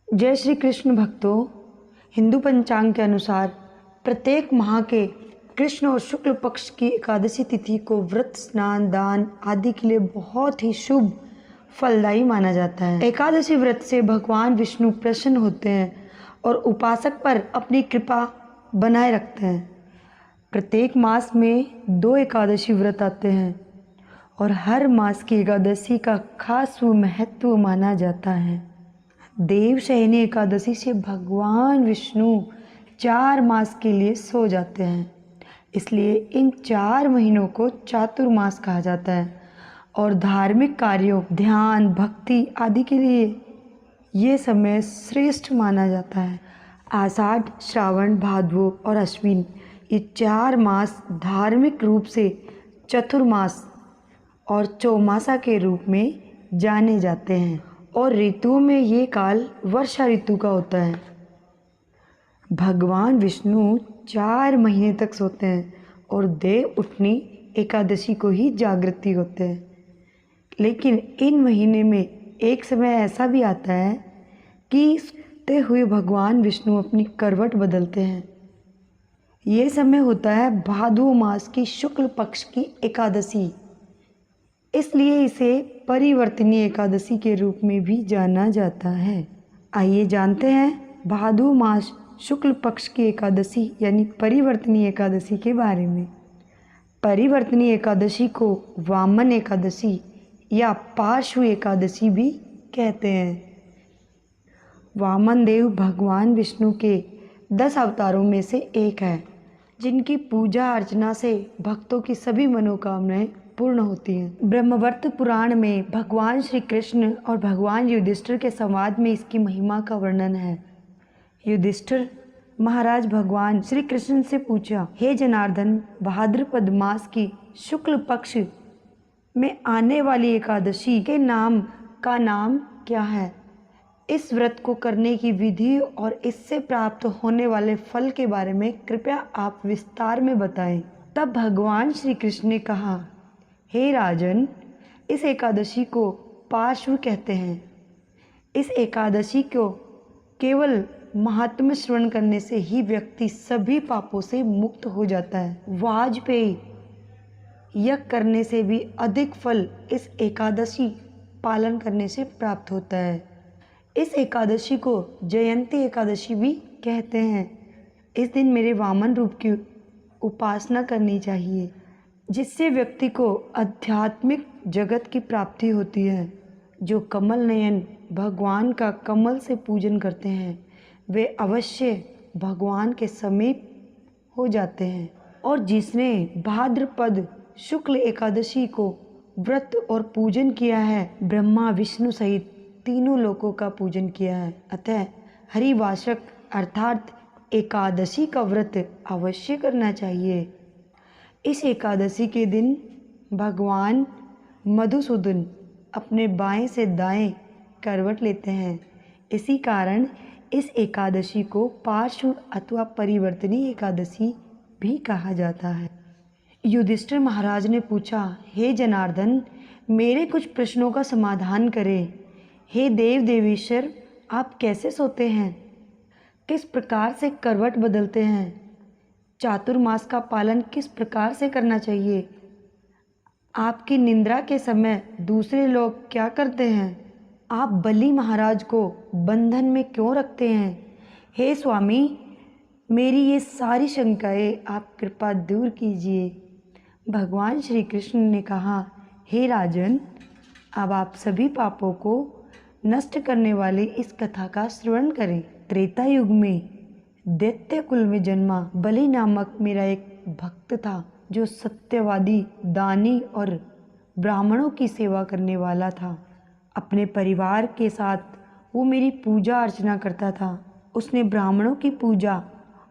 जय श्री कृष्ण भक्तों। हिंदू पंचांग के अनुसार प्रत्येक माह के कृष्ण और शुक्ल पक्ष की एकादशी तिथि को व्रत, स्नान, दान आदि के लिए बहुत ही शुभ फलदायी माना जाता है। एकादशी व्रत से भगवान विष्णु प्रसन्न होते हैं और उपासक पर अपनी कृपा बनाए रखते हैं। प्रत्येक मास में 2 एकादशी व्रत आते हैं और हर मास की एकादशी का खास महत्व माना जाता है। देवशयनी एकादशी से भगवान विष्णु 4 मास के लिए सो जाते हैं, इसलिए इन 4 महीनों को चातुर्मास कहा जाता है और धार्मिक कार्यों, ध्यान, भक्ति आदि के लिए ये समय श्रेष्ठ माना जाता है। आषाढ़, श्रावण, भादवो और अश्विन ये 4 मास धार्मिक रूप से चतुर्मास और चौमासा के रूप में जाने जाते हैं और ऋतुओं में ये काल वर्षा ऋतु का होता है। भगवान विष्णु 4 महीने तक सोते हैं और देव उठनी एकादशी को ही जागृति होते हैं। लेकिन इन महीने में एक समय ऐसा भी आता है कि सोते हुए भगवान विष्णु अपनी करवट बदलते हैं। ये समय होता है भादो मास की शुक्ल पक्ष की एकादशी, इसलिए इसे परिवर्तनीय एकादशी के रूप में भी जाना जाता है। आइए जानते हैं भादो मास शुक्ल पक्ष की एकादशी यानी परिवर्तनीय एकादशी के बारे में। परिवर्तनीय एकादशी को वामन एकादशी या पार्श्व एकादशी भी कहते हैं। वामन देव भगवान विष्णु के 10 अवतारों में से एक है, जिनकी पूजा अर्चना से भक्तों की सभी मनोकामनाएं पूर्ण होती हैं। ब्रह्मवर्त पुराण में भगवान श्री कृष्ण और भगवान युधिष्ठिर के संवाद में इसकी महिमा का वर्णन है। युधिष्ठिर महाराज भगवान श्री कृष्ण से पूछा, हे जनार्दन, भाद्रपद मास की शुक्ल पक्ष में आने वाली एकादशी के नाम क्या है? इस व्रत को करने की विधि और इससे प्राप्त होने वाले फल के बारे में कृपया आप विस्तार में बताएं। तब भगवान श्री कृष्ण ने कहा, हे राजन, इस एकादशी को पार्श्व कहते हैं। इस एकादशी को केवल महात्म्य श्रवण करने से ही व्यक्ति सभी पापों से मुक्त हो जाता है। वाजपेयी यज्ञ करने से भी अधिक फल इस एकादशी पालन करने से प्राप्त होता है। इस एकादशी को जयंती एकादशी भी कहते हैं। इस दिन मेरे वामन रूप की उपासना करनी चाहिए, जिससे व्यक्ति को आध्यात्मिक जगत की प्राप्ति होती है। जो कमल नयन भगवान का कमल से पूजन करते हैं वे अवश्य भगवान के समीप हो जाते हैं। और जिसने भाद्रपद शुक्ल एकादशी को व्रत और पूजन किया है, ब्रह्मा विष्णु सहित तीनों लोकों का पूजन किया है। अतः हरिवासक अर्थात एकादशी का व्रत अवश्य करना चाहिए। इस एकादशी के दिन भगवान मधुसूदन अपने बाएं से दाएं करवट लेते हैं। इसी कारण इस एकादशी को पार्श्व अथवा परिवर्तनीय एकादशी भी कहा जाता है। युधिष्ठिर महाराज ने पूछा, हे जनार्दन, मेरे कुछ प्रश्नों का समाधान करें। हे देव देवेश्वर, आप कैसे सोते हैं? किस प्रकार से करवट बदलते हैं? चातुर्मास का पालन किस प्रकार से करना चाहिए? आपकी निंद्रा के समय दूसरे लोग क्या करते हैं? आप बलि महाराज को बंधन में क्यों रखते हैं? हे स्वामी, मेरी ये सारी शंकाएं आप कृपा दूर कीजिए। भगवान श्री कृष्ण ने कहा, हे राजन, अब आप सभी पापों को नष्ट करने वाली इस कथा का श्रवण करें। त्रेता युग में दैत्य कुल में जन्मा बलि नामक मेरा एक भक्त था, जो सत्यवादी, दानी और ब्राह्मणों की सेवा करने वाला था। अपने परिवार के साथ वो मेरी पूजा अर्चना करता था। उसने ब्राह्मणों की पूजा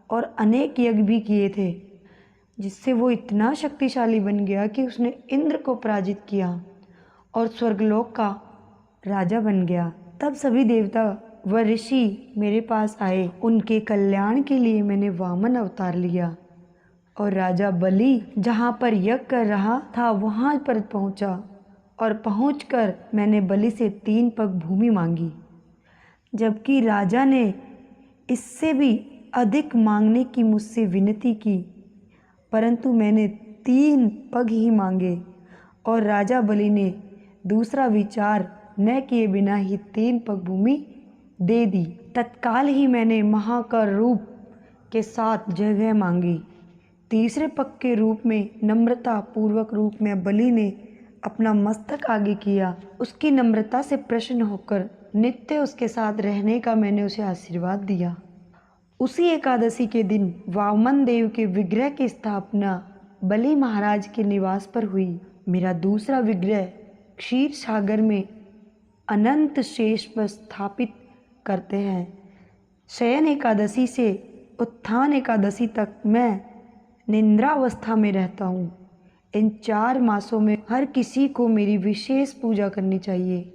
और अनेक यज्ञ भी किए थे, जिससे वो इतना शक्तिशाली बन गया कि उसने इंद्र को पराजित किया और स्वर्गलोक का राजा बन गया। तब सभी देवता व ऋषि मेरे पास आए। उनके कल्याण के लिए मैंने वामन अवतार लिया और राजा बलि जहाँ पर यज्ञ कर रहा था वहाँ पर पहुँचा और पहुँचकर मैंने बलि से 3 पग भूमि मांगी। जबकि राजा ने इससे भी अधिक मांगने की मुझसे विनती की, परंतु मैंने 3 पग ही मांगे और राजा बलि ने दूसरा विचार न किए बिना ही 3 पग भूमि दे दी। तत्काल ही मैंने महाकर रूप के साथ जगह मांगी। तीसरे पग के रूप में नम्रता पूर्वक रूप में बलि ने अपना मस्तक आगे किया। उसकी नम्रता से प्रसन्न होकर नित्य उसके साथ रहने का मैंने उसे आशीर्वाद दिया। उसी एकादशी के दिन वामन देव के विग्रह की स्थापना बलि महाराज के निवास पर हुई। मेरा दूसरा विग्रह क्षीर सागर में अनंत शेष पर स्थापित करते हैं। शयन एकादशी से उत्थान एकादशी तक मैं निद्रावस्था में रहता हूँ। इन 4 मासों में हर किसी को मेरी विशेष पूजा करनी चाहिए।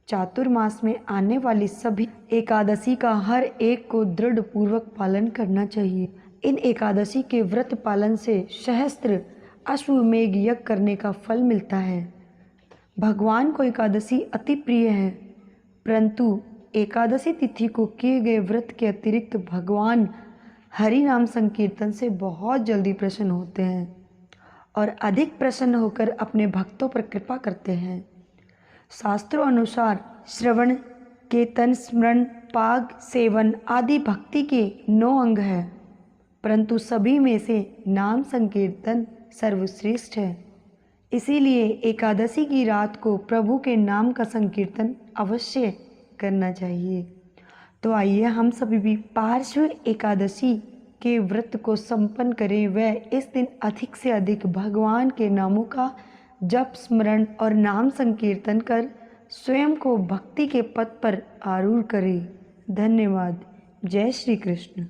चातुर्मास में आने वाली सभी एकादशी का हर एक को दृढ़ पूर्वक पालन करना चाहिए। इन एकादशी के व्रत पालन से सहस्त्र अश्वमेघ यज्ञ करने का फल मिलता है। भगवान को एकादशी अति प्रिय है, परंतु एकादशी तिथि को किए गए व्रत के अतिरिक्त भगवान हरि नाम संकीर्तन से बहुत जल्दी प्रसन्न होते हैं और अधिक प्रसन्न होकर अपने भक्तों पर कृपा करते हैं। शास्त्रों अनुसार श्रवण, कीर्तन, स्मरण, पाग, सेवन आदि भक्ति के 9 अंग हैं, परंतु सभी में से नाम संकीर्तन सर्वश्रेष्ठ है। इसीलिए एकादशी की रात को प्रभु के नाम का संकीर्तन अवश्य करना चाहिए। तो आइए हम सभी भी पार्श्व एकादशी के व्रत को संपन्न करें व इस दिन अधिक से अधिक भगवान के नामों का जप, स्मरण और नाम संकीर्तन कर स्वयं को भक्ति के पथ पर आरूढ़ करें। धन्यवाद। जय श्री कृष्ण।